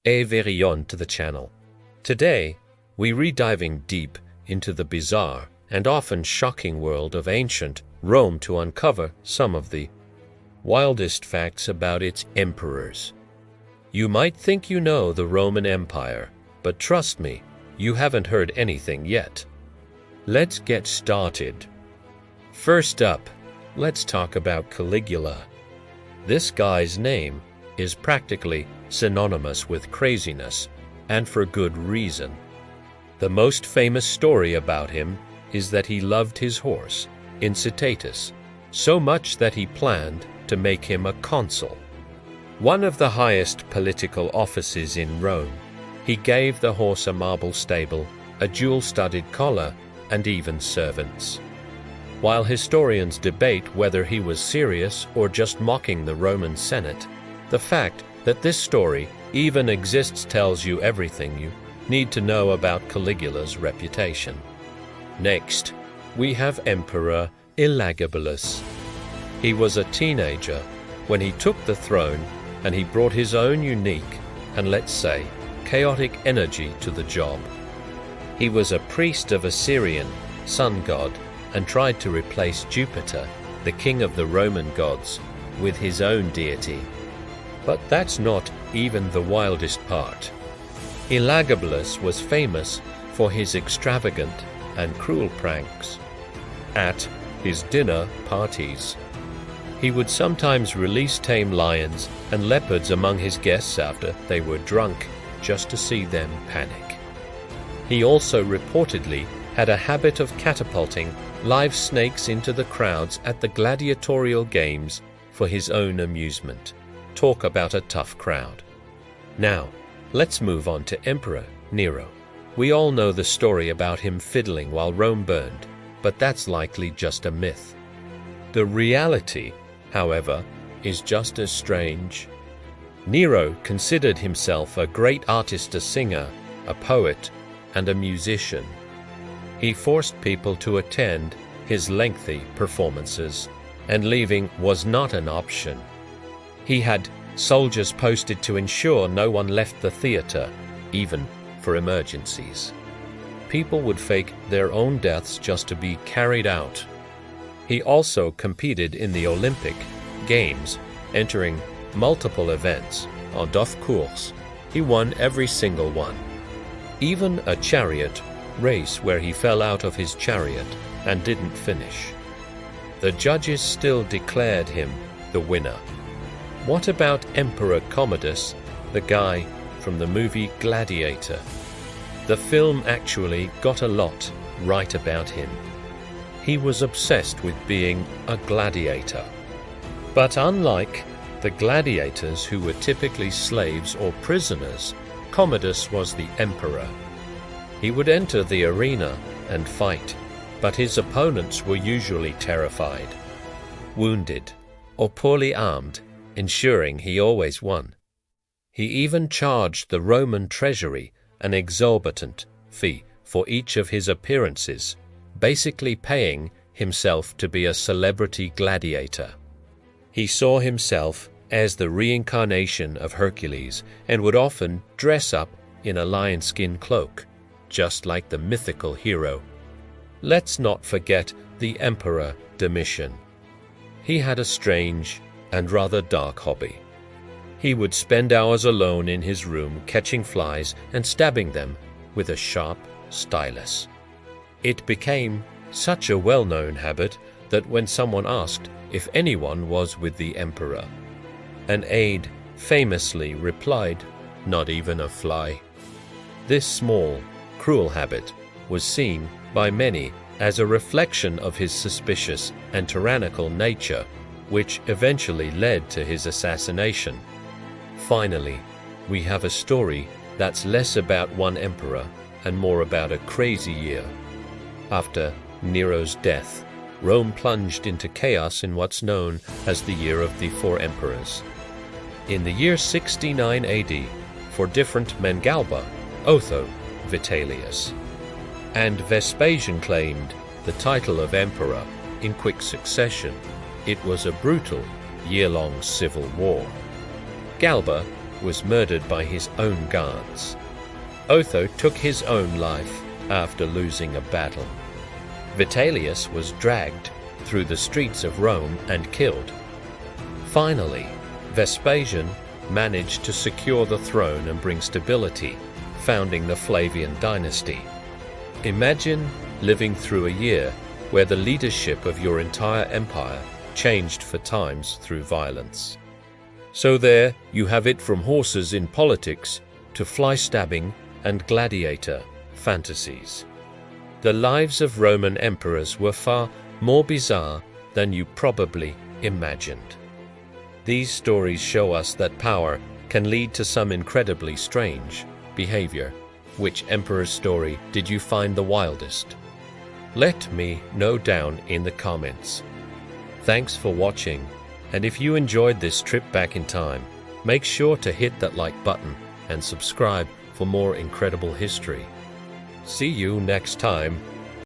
et Verion to the channel. Today, we re-diving deep into the bizarre and often shocking world of ancient Rome to uncover some of the wildest facts about its emperors. You might think you know the Roman Empire, but trust me, you haven't heard anything yet. Let's get started. First up, let's talk about Caligula. This guy's name is practically synonymous with craziness, and for good reason. The most famous story about him is that he loved his horse, Incitatus, so much that he planned to make him a consul. One of the highest political offices in Rome. He gave the horse a marble stable, a jewel-studded collar, and even servants. While historians debate whether he was serious or just mocking the Roman Senate, the fact that this story even exists tells you everything you need to know about Caligula's reputation. Next, we have Emperor Elagabalus. He was a teenager when he took the throne, and he brought his own unique and, let's say, chaotic energy to the job. He was a priest of Assyrian, sun god, and tried to replace Jupiter, the king of the Roman gods, with his own deity. But that's not even the wildest part. Elagabalus was famous for his extravagant and cruel pranks. At his dinner parties, he would sometimes release tame lions and leopards among his guests after they were drunk, just to see them panic. He also reportedly had a habit of catapulting live snakes into the crowds at the gladiatorial games for his own amusement. Talk about a tough crowd. Now, let's move on to Emperor Nero. We all know the story about him fiddling while Rome burned, but that's likely just a myth. The reality, however, is just as strange. Nero considered himself a great artist, a singer, a poet, and a musician. He forced people to attend his lengthy performances, and leaving was not an option. He had soldiers posted to ensure no one left the theater, even for emergencies. People would fake their own deaths just to be carried out. He also competed in the Olympic Games, entering multiple events. En 12 courses, he won every single one. Even a chariot race where he fell out of his chariot and didn't finish. The judges still declared him the winner. What about Emperor Commodus, the guy from the movie Gladiator? The film actually got a lot right about him. He was obsessed with being a gladiator. But unlike the gladiators, who were typically slaves or prisoners, Commodus was the emperor. He would enter the arena and fight, but his opponents were usually terrified, wounded, or poorly armed, ensuring he always won. He even charged the Roman treasury an exorbitant fee for each of his appearances, basically paying himself to be a celebrity gladiator. He saw himself as the reincarnation of Hercules and would often dress up in a lion-skin cloak, just like the mythical hero. Let's not forget the Emperor Domitian. He had a strange and rather dark hobby. He would spend hours alone in his room catching flies and stabbing them with a sharp stylus. It became such a well-known habit that when someone asked if anyone was with the emperor, an aide famously replied, "Not even a fly." This small, cruel habit was seen by many as a reflection of his suspicious and tyrannical nature, which eventually led to his assassination. Finally, we have a story that's less about one emperor and more about a crazy year. After Nero's death, Rome plunged into chaos in what's known as the Year of the Four Emperors. In the year 69 AD, for different men, Galba, Otho, Vitellius, and Vespasian claimed the title of emperor in quick succession. It was a brutal, year-long civil war. Galba was murdered by his own guards. Otho took his own life after losing a battle. Vitellius was dragged through the streets of Rome and killed. Finally, Vespasian managed to secure the throne and bring stability, founding the Flavian dynasty. Imagine living through a year where the leadership of your entire empire changed for times through violence. So there you have it, from horses in politics to fly stabbing and gladiator fantasies. The lives of Roman emperors were far more bizarre than you probably imagined. These stories show us that power can lead to some incredibly strange behavior. Which emperor's story did you find the wildest? Let me know down in the comments. Thanks for watching, and if you enjoyed this trip back in time, make sure to hit that like button and subscribe for more incredible history. See you next time.